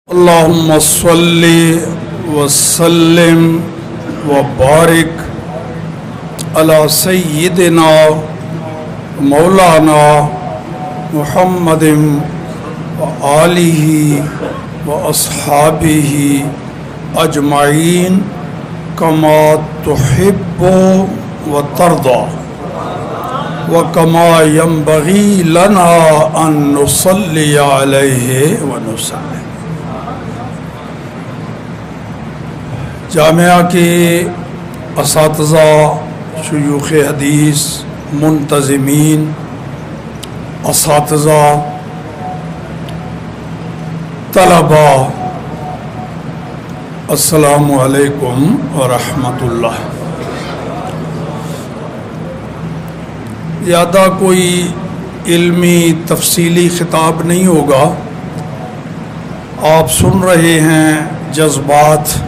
اللهم صل وسلم وبارك على سيدنا مولانا محمد وآله وأصحابه أجمعين كما تحب وترضى وكما ينبغي لنا أن نصلي عليه ونسلم۔ جامعہ کے اساتذہ، شیوخ حدیث، منتظمین، اساتذہ، طلباء، السلام علیکم ورحمۃ اللہ۔ زیادہ کوئی علمی تفصیلی خطاب نہیں ہوگا، آپ سن رہے ہیں جذبات،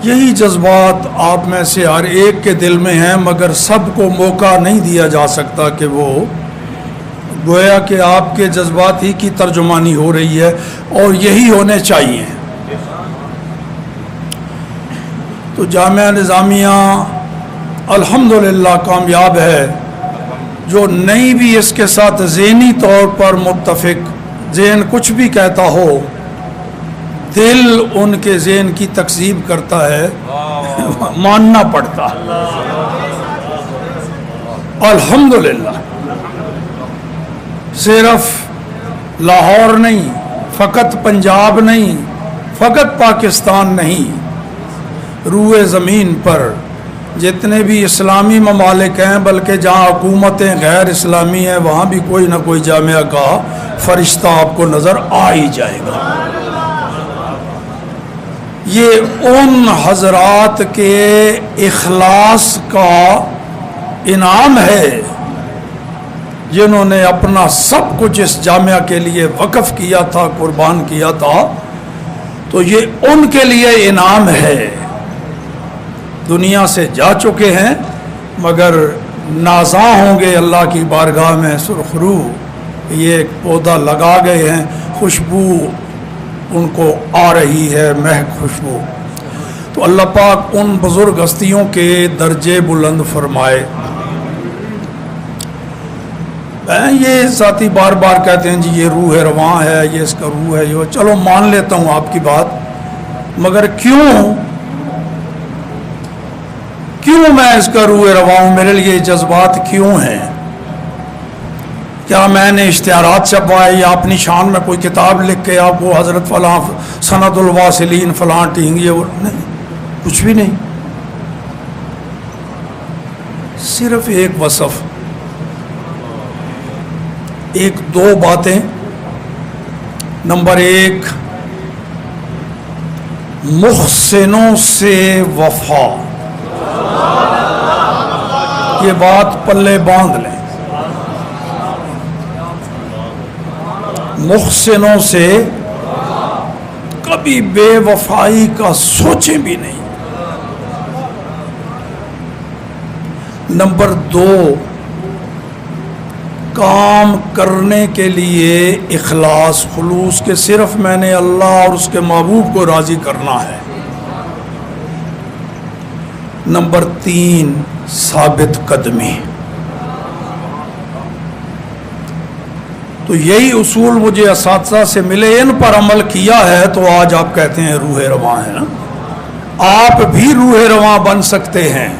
یہی جذبات آپ میں سے ہر ایک کے دل میں ہیں، مگر سب کو موقع نہیں دیا جا سکتا کہ وہ گویا کہ آپ کے جذبات ہی کی ترجمانی ہو رہی ہے، اور یہی ہونے چاہیے۔ تو جامعہ نظامیہ الحمدللہ کامیاب ہے، جو نہیں بھی اس کے ساتھ ذہنی طور پر متفق، ذہن کچھ بھی کہتا ہو، دل ان کے ذہن کی تکذیب کرتا ہے، ماننا پڑتا۔ الحمدللہ صرف لاہور نہیں، فقط پنجاب نہیں، فقط پاکستان نہیں، روئے زمین پر جتنے بھی اسلامی ممالک ہیں، بلکہ جہاں حکومتیں غیر اسلامی ہیں، وہاں بھی کوئی نہ کوئی جامعہ کا فرشتہ آپ کو نظر آ ہی جائے گا۔ یہ ان حضرات کے اخلاص کا انعام ہے جنہوں نے اپنا سب کچھ اس جامعہ کے لیے وقف کیا تھا، قربان کیا تھا، تو یہ ان کے لیے انعام ہے۔ دنیا سے جا چکے ہیں، مگر نازاں ہوں گے اللہ کی بارگاہ میں سرخرو، یہ ایک پودا لگا گئے ہیں، خوشبو ان کو آ رہی ہے، مہک خوشبو۔ تو اللہ پاک ان بزرگ ہستیوں کے درجے بلند فرمائے۔ یہ ساتھی بار بار کہتے ہیں جی یہ روح رواں ہے، یہ اس کا روح ہے، یہ چلو مان لیتا ہوں آپ کی بات، مگر کیوں میں اس کا روح رواں ہوں؟ میرے لیے جذبات کیوں ہیں؟ کیا میں نے اشتہارات چھپوائے یا اپنی شان میں کوئی کتاب لکھ کے آپ کو حضرت فلاں سند الواصلین فلاں ٹینگ، یہ نہیں، کچھ بھی نہیں، صرف ایک وصف، ایک دو باتیں۔ نمبر ایک، محسنوں سے وفا، یہ بات پلے باندھ لیں، محسنوں سے کبھی بے وفائی کا سوچیں بھی نہیں۔ نمبر دو، کام کرنے کے لیے اخلاص، خلوص کے صرف میں نے اللہ اور اس کے محبوب کو راضی کرنا ہے۔ نمبر تین، ثابت قدمی۔ تو یہی اصول مجھے اساتذہ سے ملے، ان پر عمل کیا ہے تو آج آپ کہتے ہیں روح رواں ہے نا۔ آپ بھی روح رواں بن سکتے ہیں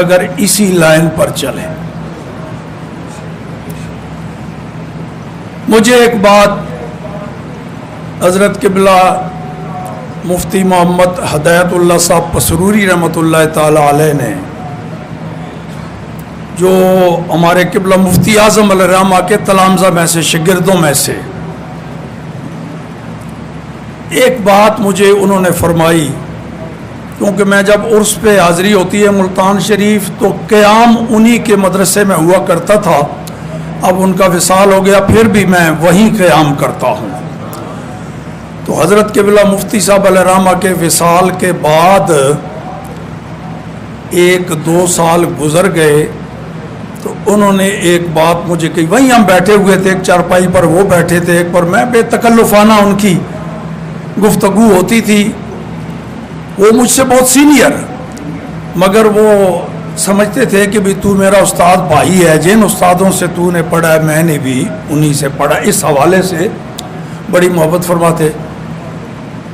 اگر اسی لائن پر چلیں۔ مجھے ایک بات حضرت قبلہ مفتی محمد ہدایت اللہ صاحب پسروری رحمۃ اللہ تعالی علیہ نے، جو ہمارے قبلہ مفتی اعظم علیہ الرحمہ کے تلامذہ میں سے، شاگردوں میں سے، ایک بات مجھے انہوں نے فرمائی، کیونکہ میں جب عرس پہ حاضری ہوتی ہے ملتان شریف تو قیام انہی کے مدرسے میں ہوا کرتا تھا، اب ان کا وصال ہو گیا، پھر بھی میں وہیں قیام کرتا ہوں۔ تو حضرت قبلہ مفتی صاحب علیہ الرحمہ کے وصال کے بعد 1-2 سال گزر گئے، تو انہوں نے ایک بات مجھے کہی، وہیں ہم بیٹھے ہوئے تھے، ایک چارپائی پر وہ بیٹھے تھے، ایک پر میں، بے تکلفانہ ان کی گفتگو ہوتی تھی. وہ مجھ سے بہت سینئر، مگر وہ سمجھتے تھے کہ بھی تو میرا استاد بھائی ہے، جن استادوں سے تو نے پڑھا ہے میں نے بھی انہی سے پڑھا. اس حوالے سے بڑی محبت فرماتے.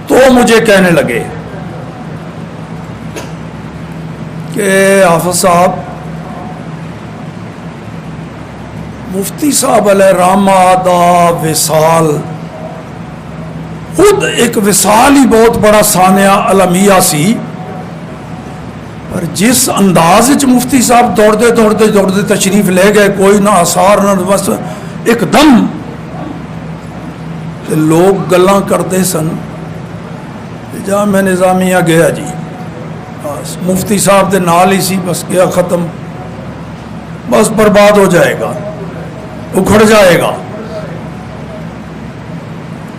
تو مجھے کہنے لگے کہ حافظ صاحب، مفتی صاحب علیہ رحمہ دا وصال خود ایک وصال ہی بہت بڑا سانحہ المیہ سی، پر جس انداز مفتی صاحب دوڑتے تشریف لے گئے، کوئی نہ آثار نہ بس ایک دم لوگ گلاں کرتے سن. جہاں میں نظامیہ گیا جی، بس مفتی صاحب دے نال ہی سی، بس گیا ختم، بس برباد ہو جائے گا، اکھڑ جائے گا.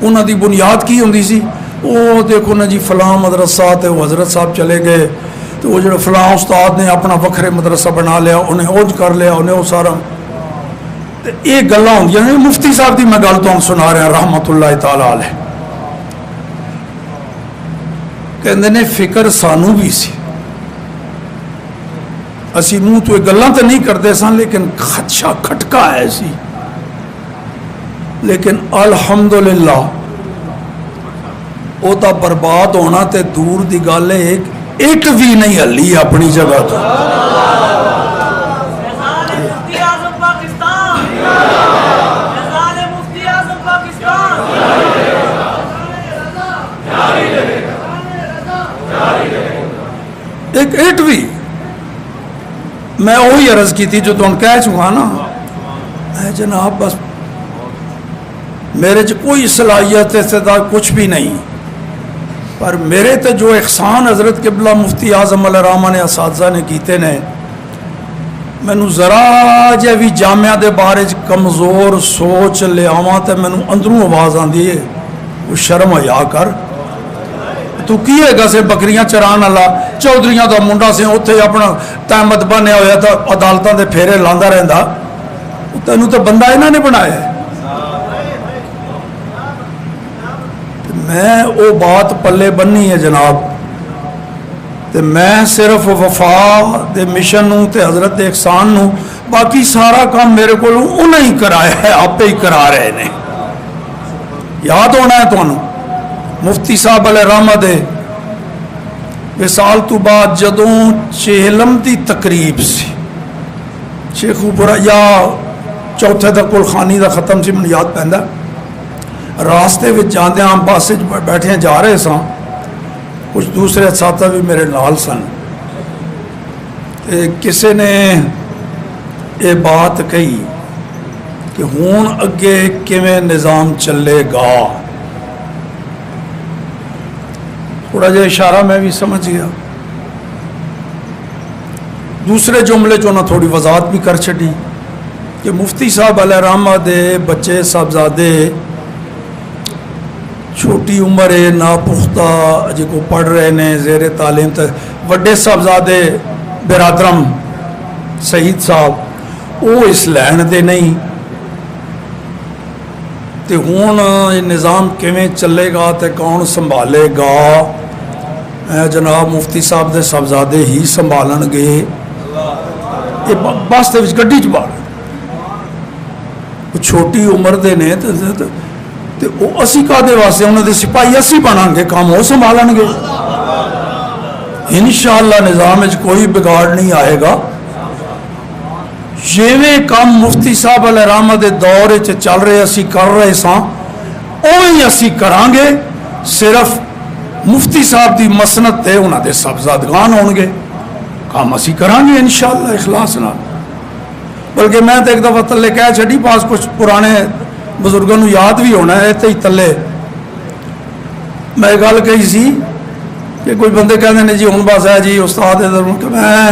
انہوں دی بنیاد کی ہوندی سی؟ وہ دیکھو نا جی فلاں مدرسہ تے وہ حضرت صاحب چلے گئے تو وہ جو فلاں استاد نے اپنا وکھرے مدرسہ بنا لیا، انہیں اوج کر لیا، انہیں وہ سارا. یہ گلاں ہوندیاں نے. مفتی صاحب دی میں گل تو سنا رہا رحمت اللہ تعالی علیہ. کہندے نے فکر سانو بھی سی، اسی منہ تو یہ گلاں تے نہیں کرتے سن، لیکن خدشہ کھٹکا ہے سی. لیکن الحمدللہ وہ تا برباد ہونا تے دور دی گل ہے، ایک بھی نہیں ہلی اپنی جگہ تو. ایک ایٹ بھی میں وہی عرض کی تھی جو تم کہہ چکا نا. جناب بس میرے کوئی صلاحیت استعداد کچھ بھی نہیں، پر میرے تے جو احسان حضرت قبلہ مفتی اعظم علیہ رحمہ نے اساتذہ نے کیتے نے، مینو ذرا جے بھی جامعہ دے بارے کمزور سوچ لیاواں تے مینو اندروں آواز آندی ہے، وہ شرم حیا کر. تو کیے گا سے بکریاں چران والا چودھریاں دا منڈا سے اتنے اپنا تحمت بنیا ہوا تھا، عدالتوں دے پھیرے لاندا رہندا. تینوں تو بندہ انہاں نے بنایا ہے. میں وہ بات پلے بننی ہے جناب، تے میں صرف وفا دے مشن نو تے حضرت دے احسان نو، باقی سارا کام میرے کو انہیں ہی کرایا ہے، آپ ہی کرا رہے نے. یاد ہونا ہے تمہیں مفتی صاحب علیہ رحمہ دے وصال تو بعد جدوں چہلم دی تقریب سی، شیخوپورہ یا چوتھے دا کل خانی دا ختم سی، من یاد پہندا. راستے میں جاندے ہم بس بیٹھے جا رہے سن، کچھ دوسرے اساتذہ بھی میرے نال سن. کسی نے یہ بات کہی کہ ہون اگے کیویں نظام چلے گا. تھوڑا جہا اشارہ میں بھی سمجھ گیا. دوسرے جملے جو نہ تھوڑی وضاحت بھی کر چڑی کہ مفتی صاحب علیہ رحمہ دے بچے صاحبزادے چھوٹی عمر ہے، ناپختہ جی کو پڑھ رہے نے، زیر تعلیم تک. وڈے صاحبزادے برادرم سعید صاحب وہ اس لین دے نہیں. تے ہون یہ نظام کیویں چلے گا تے کون سنبھالے گا؟ جناب مفتی صاحب دے صاحبزادے ہی سنبھالن گے. یہ بس دے وچ گڈی چ باہر چھوٹی عمر دے نے تے وہ اسی کادے واسطے انہوں دے سپاہی اسی بنان گے، کام وہ سنبھالن گے. انشاءاللہ نظام وچ کوئی بگاڑ نہیں آئے گا. جیویں کام مفتی صاحب علیہ رحمہ دے دور چل رہے اسی کر رہے ساں اوہی اسی کران گے. صرف مفتی صاحب دی مسند تے انہاں دے صاحبزادگان ہون گے، کام اسی کران گے انشاءاللہ اخلاص نال. بلکہ میں تو ایک دفعہ تلے کہہ چھڑی، پاس کچھ پرانے بزرگوں نو یاد بھی ہونا ہے. تے ہی تلے میں گل کہی سی کہ کوئی بندے کہتے ہیں جی ہن بس ہے جی استاد ادھر، کہ میں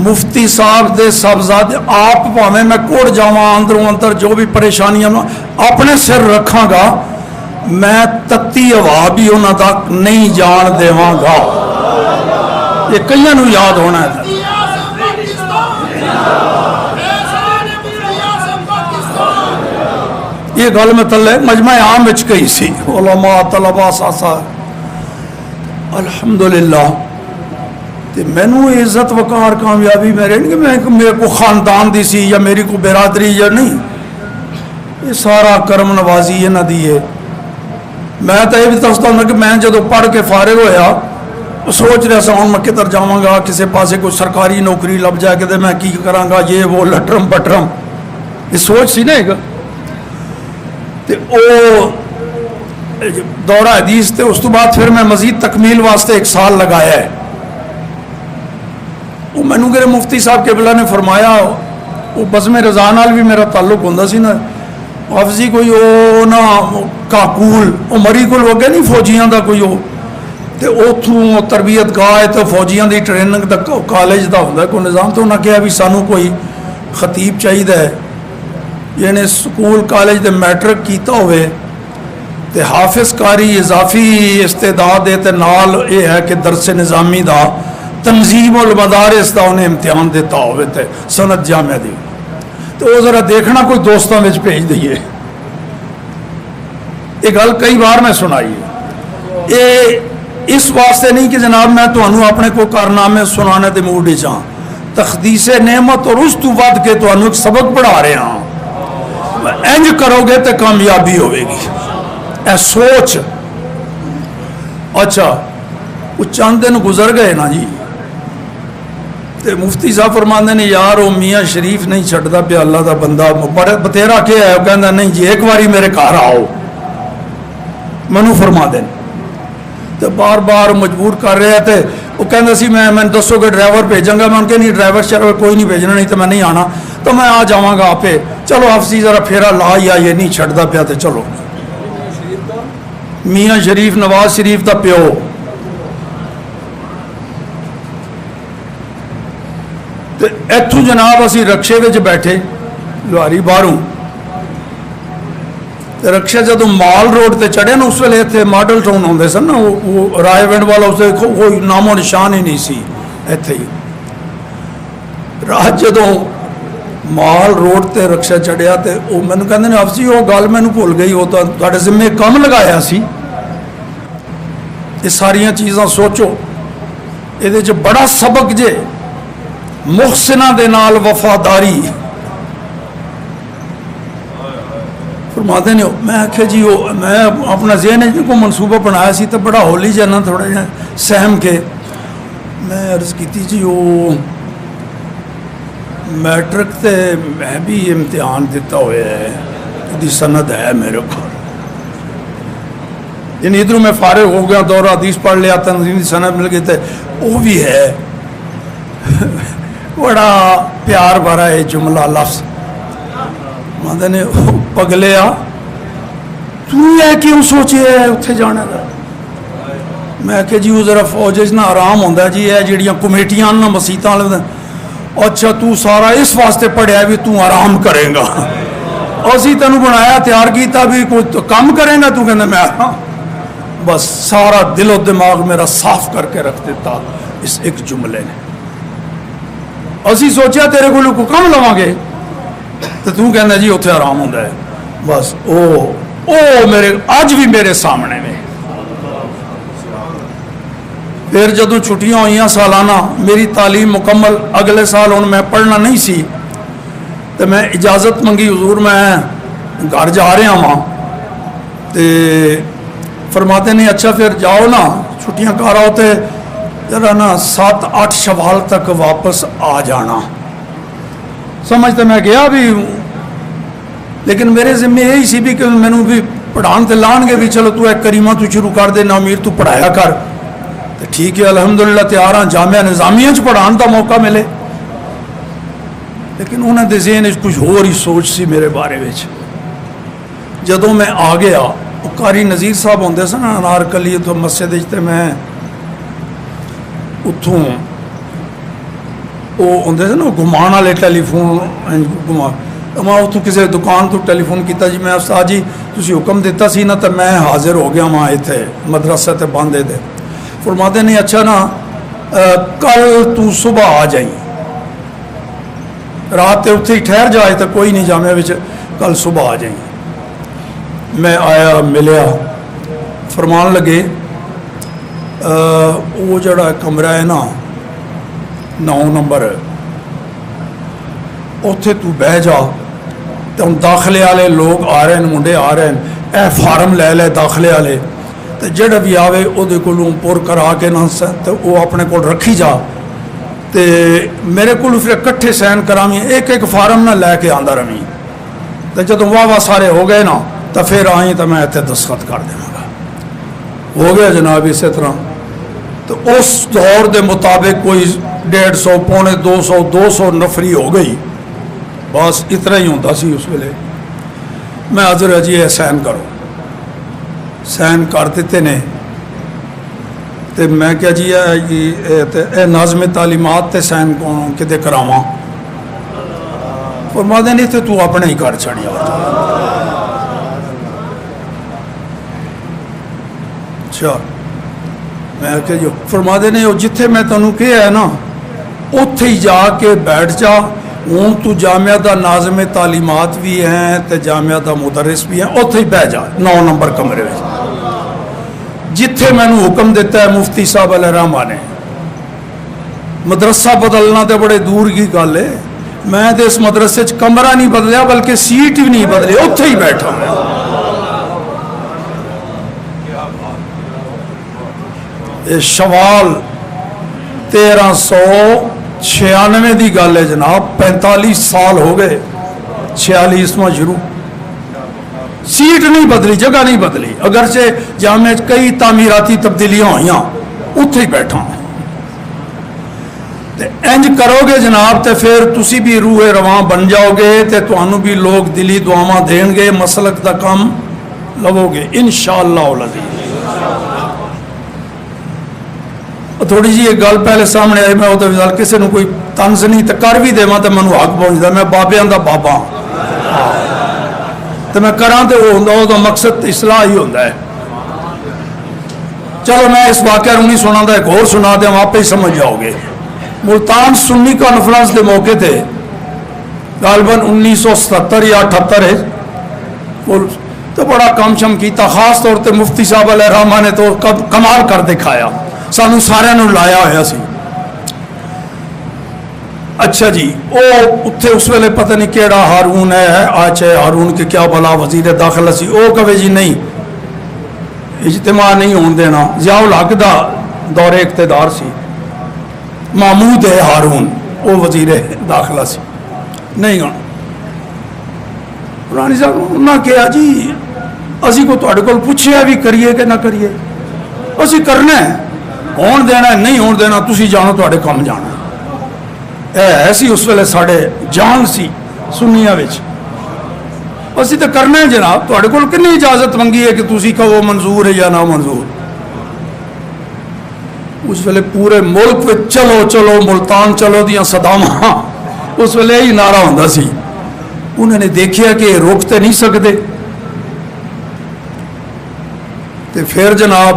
مفتی صاحب دے صاحبزادے آپ پاویں میں کوڑ جاواں اندروں اندر جو بھی پریشانیاں اپنے سر رکھاں گا، میں تتی ہوا بھی انہاں تک نہیں جان دیواں گا. یہ کئیاں نو یاد ہونا ہے. یہ گل میں تھلے مجمع عام وچ کہی سی علماء طلباء ساسا الحمدللہ تے مینوں عزت وقار کامیابی میرے کو خاندان دی سی یا میری کو برادری یا نہیں، یہ سارا کرم نوازی یہ نہ دی ہے۔ میں تو یہ بھی دستا ہوں کہ میں جدو پڑھ کے فارغ ہویا سوچ رہا سا ہوں میں کدھر جاواں گا، کسی پاسے کوئی سرکاری نوکری لب جائے کہ میں کی کراں گا، یہ وہ لٹرم پٹرم، یہ سوچ سی نا ایک تے او دورہ حدیث تے اس تو بعد پھر میں مزید تکمیل واسطے 1 سال لگایا ہے۔ وہ مینوں میرے مفتی صاحب قبلہ نے فرمایا، وہ بزم رضا نال بھی میرا تعلق ہوندا سی نا، حافظی کوئی او نا کاکول او مری کول وگے نہیں فوجیاں دا کوئی او تے اوتھوں تربیت گاہ تے فوجیاں دی ٹریننگ دا کالج دا ہوندا کوئی نظام، تو انہاں کہا بھی سانو کوئی خطیب چاہیے ہے یعنی سکول کالج دے میٹرک کیتا ہوئے تے حافظ کاری اضافی استعداد دے تے نال یہ ہے کہ درس نظامی دا تنظیم المدارس دا انہیں امتحان دیتا ہوئے تے سند جامعہ دی، تو وہ ذرا دیکھنا کوئی دوستوں میں بھیج دئیے۔ یہ گل کئی بار میں سنائی ہے، یہ اس واسطے نہیں کہ جناب میں تمہیں اپنے کو کارنامے سنانے دے موڈ وچ ہاں، تخدیس نعمت اور اس تو ود کے تمہیں ایک سبق پڑھا رہے ہاں، انج کرو گے تو کامیابی ہوئے گی، اے سوچ۔ اچھا وہ چند دن گزر گئے نا جی، تے مفتی صاحب فرماندے نے یار وہ میاں شریف نہیں چھڑدا پیا اللہ دا بندہ بڑے بتیرا کیا ہے، وہ کہندا نہیں جی ایک باری میرے گھر آؤ منو فرما دین، تے بار بار مجبور کر رہے تھے۔ وہ کہندا سی میں دسو کہ ڈرائیور بھیجاں گا، میں ان کے نہیں ڈرائیور شرائیور کوئی نہیں بھیجنا، نہیں تو میں نہیں آنا، تو میں آ جاواں گا آپ، چلو حافظی ذرا پھیرا لا یا یہ نہیں چھڑدا پیا تے چلو۔ میاں شریف نواز شریف دا پیو اتوں جناب اسی رکشے وچ بیٹھے لوہاری باہروں، رکشے جدو مال روڈ تے چڑھے نا اس ویلے اتنے ماڈل ٹاؤن ہوندے سن نا، وہ رائے ونڈ والا اسے کوئی نام و نشان ہی نہیں سی اتنے ہی۔ رات جدو مال روڈ تے رکشا چڑھیا تے وہ مینوں کہندے نے حافظ جی وہ گل مینوں بھول گئی، وہ تواڈے ذمے کم لگایا سی، یہ ساریاں چیزاں سوچو، یہ بڑا سبق جے محسنہ دے نال وفاداری۔ فرماتے نے میں آخیا جی میں اپنا ذہن کو منصوبہ بنایا سی تو بڑا ہولی جانا تھوڑا جہا سہم کے میں عرض کی جی وہ میٹرک تے میں بھی امتحان دیتا ہوئے ہے، دی سند ہے میرے کو، یعنی ادھروں میں فارغ ہو گیا، دورہ حدیث پڑھ لیا، تنظیم دی سند مل گئی تے وہ بھی ہے۔ بڑا پیار بھرا ہے جملہ لفظ، ماندے نے پگلیا تو یہ کیوں سوچے ہے اتنے جانے کا؟ میں کہ جی وہ ذرا فوج نہ آرام ہوتا ہے جی، یہ جہاں کمیٹیاں نہ مسیتاں والے، اچھا تو سارا اس واسطے پڑھیا بھی تو آرام کرے گا، اسی تینوں بنایا تیار کیتا بھی کوئی کام کرے گا، تو کہنا میں بس سارا دل و دماغ میرا صاف کر کے رکھ دیتا اس ایک جملے نے۔ اسی سوچیا تیرے کو کم لواں گے تو کہنا جی اتنے آرام ہوتا ہے، بس او میرے اج بھی میرے سامنے میں۔ پھر جدو چھٹیاں ہوئی سالانہ میری تعلیم مکمل، اگلے سال ہوں میں پڑھنا نہیں سی تو میں اجازت منگی حضور میں گھر جا رہا ہاں، تے فرماتے نہیں اچھا پھر جاؤ نا چھٹیاں کر آؤ تے ذرا نا 7-8 شوال تک واپس آ جانا۔ سمجھتے میں گیا بھی، لیکن میرے ذمہ یہی سی بھی کہ مینوں بھی پڑھان تے لان گے بھی چلو تو ایک کریمہ تو شروع کر دے نا امیر تو پڑھایا کر، تو ٹھیک ہے الحمدللہ تیار ہاں جامعہ نظامیہ چ پڑھان دا موقع ملے، لیکن انہوں نے ذہن کچھ اور ہی سوچ سی میرے بارے میں۔ جدوں میں آ گیا قاری نذیر صاحب ہوندے سن انارکلی تو مسجد تے میں اتوں وہ ہوندے سن گھمان والے ٹیلی فون گھما، میں اتوں کسی دکان تو ٹیلی فون کیتا جی میں استاد جی تسی حکم دیتا سی نا تو میں حاضر ہو گیا وہاں اتنے مدرسہ تے باندھے دے۔ فرماتے نہیں اچھا نا کل تو صبح آ جائیں، رات تے اتنے ہی ٹھہر جائے تو کوئی نہیں جامعہ کل صبح آ جائیں۔ میں آیا ملیا فرمان لگے وہ جڑا کمرہ ہے نا 9 نمبر اتھے تو بہ جا تو ہم داخلے والے لوگ آ رہے ہیں منڈے آ رہے ہیں اے فارم لے لے داخلے والے تو جڑا بھی آوے وہ پور کرا کے نہ تو وہ اپنے کو رکھی جا تے میرے کو پھر کٹھے سین کراویں ایک ایک فارم نہ لے کے آندا رہی تو جدوں واہ سارے ہو گئے نا تو پھر آئیں تو میں اتنے دستخط کر دوں گا ہو گیا جناب اسی طرح تو اس دور دے مطابق کوئی 150 پونے 200 نفری ہو گئی بس اتنا ہی ہوتا سی اس ویلے میں حاضر جی یہ سین کرو سین کر دیتے نے تو میں کیا جی اے ناظم تعلیمات تے سین کون کتے کراواں فرما دے نہیں تے تو اپنے ہی کر چھڑی اچھا میں کہ جو فرما دے نہیں جتھے میں تنوں کہا ہے نا اتھے ہی جا کے بیٹھ جا ہوں تو جامعہ دا ناظم تعلیمات بھی ہیں تے جامعہ دا مدرس بھی ہیں اتھے ہی بہ جا 9 نمبر کمرے میں جتھے میں نے حکم دیتا ہے مفتی صاحب علیہ رحمہ نے مدرسہ بدلنا تے بڑے دور کی گل ہے میں تے اس مدرسے چ کمرہ نہیں بدلیا بلکہ سیٹ بھی نہیں بدلی اتھے ہی بیٹھا میں شوال 1396 دی گل ہے جناب 45 سال ہو گئے 46واں شروع سیٹ نہیں بدلی جگہ نہیں بدلی اگرچہ جامعہ کئی تعمیراتی تبدیلیاں ہوئیاں اتھے ہی بیٹھا ہوں انج کرو گے جناب تے پھر تسی بھی روح رواں بن جاؤ گے تے تانوں بھی لوگ دلی دعاواں دین گے مسلک دا کام لو گے انشاءاللہ العزیز تھوڑی جی ایک گل پہلے سامنے آئی میں وہ کسی نے کوئی طنز نہیں تو کر بھی دے تو مینوں حق پہنچتا میں بابیاں دا بابا تو میں کراں تو وہ مقصد اصلاح ہی ہوتا ہے چلو میں اس واقعہ نہیں سنا ایک اور سنا دیا آپ ہی سمجھ جاؤ گے ملتان سنی کانفرنس کے موقع تھے غالباً 1977 یا 78 ہے تو بڑا کم شم کیتا خاص طور پہ مفتی صاحب علیہ رحمہ نے تو کمال کر دکھایا سانو سارے نو لایا ہوا سی اچھا جی وہ اتھے اس ویلے پتہ نہیں کیڑا ہارون ہے آج ہارون کے کیا بلا وزیر داخلہ سی وہ کہے جی نہیں اجتماع نہیں ہون دینا ضیاء الحق دا دور اقتدار سی محمود ہے ہارون وہ وزیر داخلہ سی نہیں ہونا رانی صاحب انہوں نے کہا جی اسی کو تواڈے کول پوچھیا بھی کریے کہ نہ کریے اسی کرنا ہے ہون دینا ہے نہیں ہون دینا تسی جانو تواڈے کم جانا ایسی اس ویلے ساڑے جان سی سنیاں وچ اسی تو کرنا ہے جناب تواڈے کول کتنی اجازت منگی ہے کہ تسی کہو منظور ہے یا نہ منظور اس ویلے پورے ملک میں چلو چلو ملتان چلو دیاں صداماں اس ویلے ہی نعرہ ہوندا سی انہوں نے دیکھیا کہ روکتے نہیں سکتے تو پھر جناب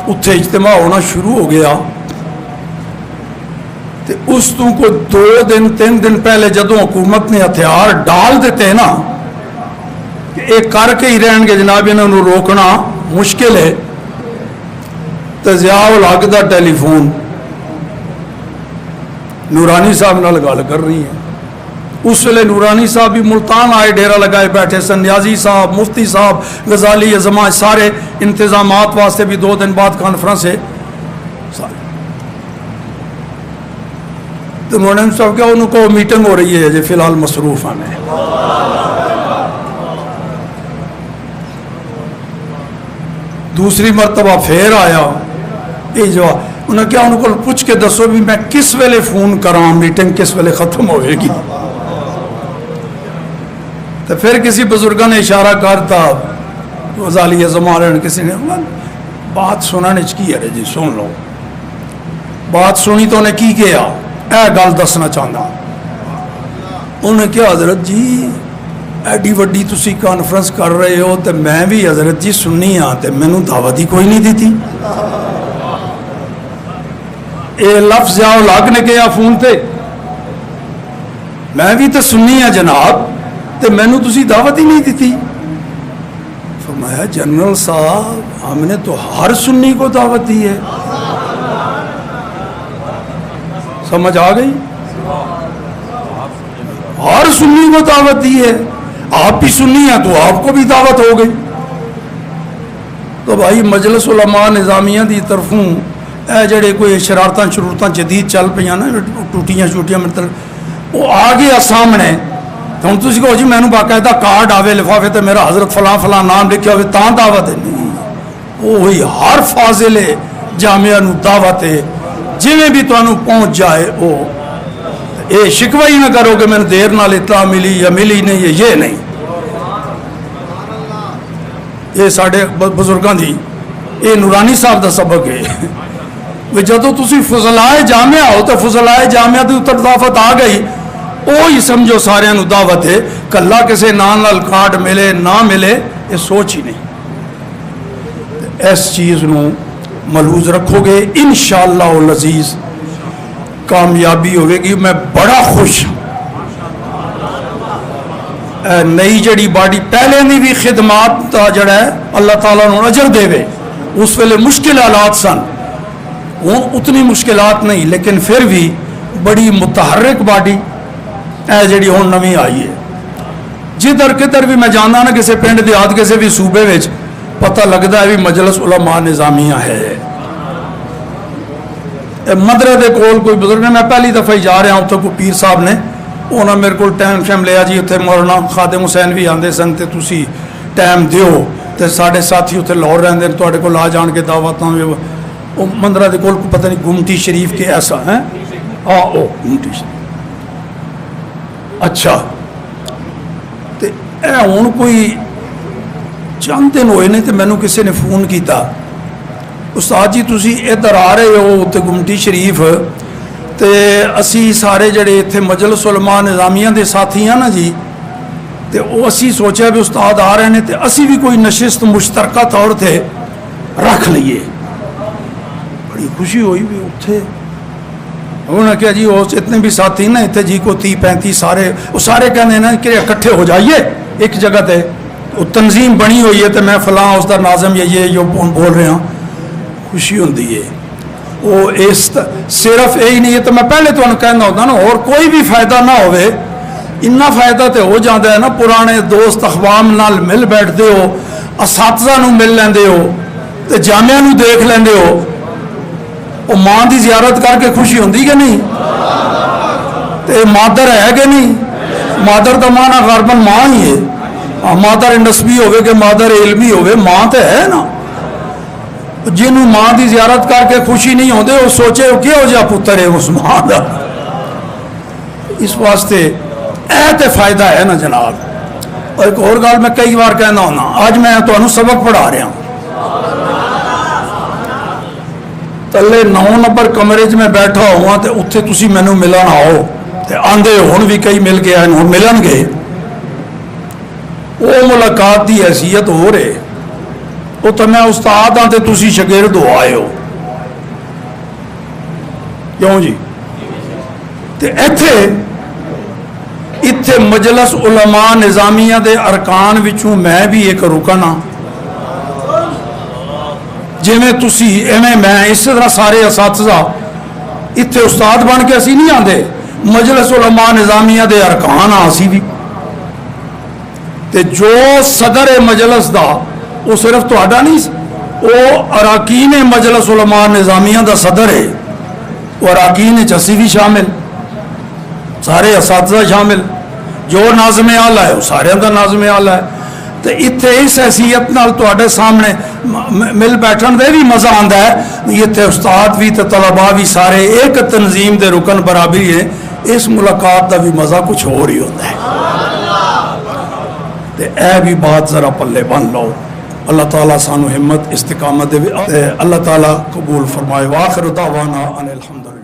اتھے اجتماع ہونا شروع ہو گیا تو اس تو کو 2 دن 3 دن پہلے جدوں حکومت نے ہتھیار ڈال دیتے ہیں نا کہ ایک کر کے ہی رہن گے جناب انہوں روکنا مشکل ہے تو ضیاء الحق دا ٹیلی فون نورانی صاحب نال گل کر رہی ہے اس ویلے نورانی صاحب بھی ملتان آئے ڈیرا لگائے بیٹھے سن نیازی صاحب مفتی صاحب غزالی ازما سارے انتظامات واسطے بھی 2 دن بعد کانفرنس ہے تو مولانا صاحب کیا انہوں کو میٹنگ ہو رہی ہے جی فی الحال مصروف آنے دوسری مرتبہ پھر آیا یہ جو انہوں نے کیا انہوں کو پوچھ کے دسو بھی میں کس ویلے فون کراں میٹنگ کس ویلے ختم ہوئے گی تو پھر کسی بزرگاں نے اشارہ کرتا غزالی زمانہ کسی نے بات سنانے کی ہے جی سن لو بات سنی تو انہیں کی کیا اے گل دسنا چاہتا انہوں نے کیا حضرت جی ایڈی وڈی تسی کانفرنس کر رہے ہو تو میں بھی حضرت جی سننی ہاں تو میں نے دعوت ہی کوئی نہیں دیتی اے لفظ ضیاء الحق نے کہا فون تے میں بھی تو سننی ہاں جناب تو میں نے تسی دعوت ہی نہیں دیتی فرمایا جنرل صاحب ہم نے تو ہر سنی کو دعوت دی ہے. سمجھ آ گئی؟ ہر سنی کو دعوت دی ہے. آپ بھی سنی ہیں تو آپ کو بھی دعوت ہو گئی. تو بھائی مجلس علماء نظامیہ دی طرفوں اے جڑے کوئی شرارتاں جدید چل پہ نا ٹوٹیاں مطلب وہ آ گیا سامنے. ہوں تھی کہو جی مینو باقاعدہ کارڈ آوے لفافے تے میرا حضرت فلاں فلاں نام لکھا ہوئے تاں دعوت ہے. نہیں وہی ہر فاضل جامعہ نو دعوت ہے جویں بھی تانوں پہنچ جائے. وہ اے شکوہ ہی نہ کرو کہ میں دیر نال اطلاع ملی یا ملی نہیں. یہ نہیں، یہ ساڈے بزرگاں دی یہ نورانی صاحب دا سبق ہے. جدو تسی فضلائے جامعہ ہو تو فضلائے جامعہ دی اتر دعوت آ گئی. وہی سمجھو سارے نو دعوت ہے. کلا کسے نام نال کارڈ ملے نہ ملے یہ سوچ ہی نہیں. اس چیز نو ملحوظ رکھو گے انشاءاللہ العزیز کامیابی ہوئے گی. میں بڑا خوش ہوں نئی جڑی باڈی پہلے نہیں بھی خدمات دا جڑا ہے اللہ تعالیٰ نے اجر دے وے. اس ویلے مشکل حالات سن، ہوں اتنی مشکلات نہیں لیکن پھر بھی بڑی متحرک باڈی اے جڑی ہوں نویں آئی ہے. جدھر کدھر بھی میں جانا نا کسی پنڈ دیہات کسی بھی صوبے وچ پتہ لگتا ہے بھی مجلس علماء نظامیہ ہے. مدرے دے کول کوئی بزرگ نے میں پہلی دفعہ ہی جا رہا ہوں تو کوئی پیر صاحب نے انہوں نے میرے کو ٹائم شیم لیا جی اتنے مولانا خادم حسین بھی آتے سن تو تسی ٹائم دیو تو سارے ساتھی اتنے لاہور رہتے ہیں تے کول آ جان کے دعوت وہ مندرہ دے کول پتہ نہیں گمٹی شریف کے ایسا ہے گمٹی شریف. اچھا تو اے ہوں کوئی چند دن ہوئے نہیں تو مینو کسی نے فون کیتا استاد جی تسی ادھر آ رہے ہو تے گمٹی شریف تے اسی سارے جڑے اتنے مجلس علماء نظامیہ دے ساتھی ہیں نا جی تے وہ اسی سوچا بھی استاد آ رہے ہیں تے اسی بھی کوئی نشست مشترکہ طور تے رکھ لیے. بڑی خوشی ہوئی بھی اتنے انہوں نے کہا جی وہ اتنے بھی ساتھی نا اتنے جی کو 30-35 سارے وہ سارے کہنے نا کہ اکٹھے ہو جائیے ایک جگہ تے. وہ تنظیم بنی ہوئی ہے تو میں فلاں اس دا ناظم یہ جو بول رہے ہوں. خوشی ہوتی ہے وہ اس صرف یہی نہیں ہے تو میں پہلے تو کہنا ہوتا نا اور کوئی بھی فائدہ نہ ہوئے اتنا فائدہ تو ہو جاتا ہے نا. پرانے دوست اخوام نال مل بیٹھتے ہو اساتذہ نو مل لیندے ہو تو جامعہ نو دیکھ لیندے ہو. وہ ماں دی زیارت کر کے خوشی ہوتی کہ نہیں؟ تو مادر ہے کہ نہیں؟ مادر دا ماں نہ غالباً ماں ہی ہے. مادر نسبی ہوئے کہ مادر علمی ہوئے ماں تو ہے نا. جنہوں ماں دی زیارت کر کے خوشی نہیں ہوتے وہ سوچے وہ کیا ہو جا پتر ہے اس ماں دا. اس واسطے اے تے فائدہ ہے نا جناب. اور ایک اور گل میں کئی بار کہنا ہونا آج میں تمہیں سبق پڑھا رہا ہوں تلے 9 نمبر کمرے میں بیٹھا ہوا تو اتنے تسی مینو ملن آؤ تے آندے ہون بھی کئی مل کے آئے ہوں ملن گے. وہ ملاقات دی حیثیت ہو رہے وہ تو میں استاد ہاں تے تسی شاگرد ہو آئے ہو کیوں جی. تے ایتھے مجلس علماء نظامیہ دے ارکان وچوں میں بھی ایک رکن ہاں. جی میں تسی ایویں میں اس طرح سارے اساتذہ ایتھے استاد بن کے اسی نہیں آندے. مجلس علماء نظامیہ دے ارکان ہاں اسی بھی. تے جو صدر مجلس دا وہ صرف تو نہیں وہ اراکین مجلس علماء نظامیہ دا صدر ہے. وہ اراکین چسی بھی شامل سارے اساتذہ شامل جو ناظم اعلیٰ ہے وہ سارے دا ناظم اعلیٰ ہے. تو اتنے اس حیثیت نال تواڈے سامنے مل بیٹھن دے بھی مزہ آندا ہے. اتنے استاد بھی تے طلباء بھی سارے ایک تنظیم دے رکن برابری ہے. اس ملاقات دا بھی مزہ کچھ اور ہی ہوتا ہے. تے اے بھی بات ذرا پلے بن لو. اللہ تعالیٰ سانو ہمت استقامت دے. اللہ تعالیٰ قبول فرمائے. وآخر دعوانا ان الحمدللہ.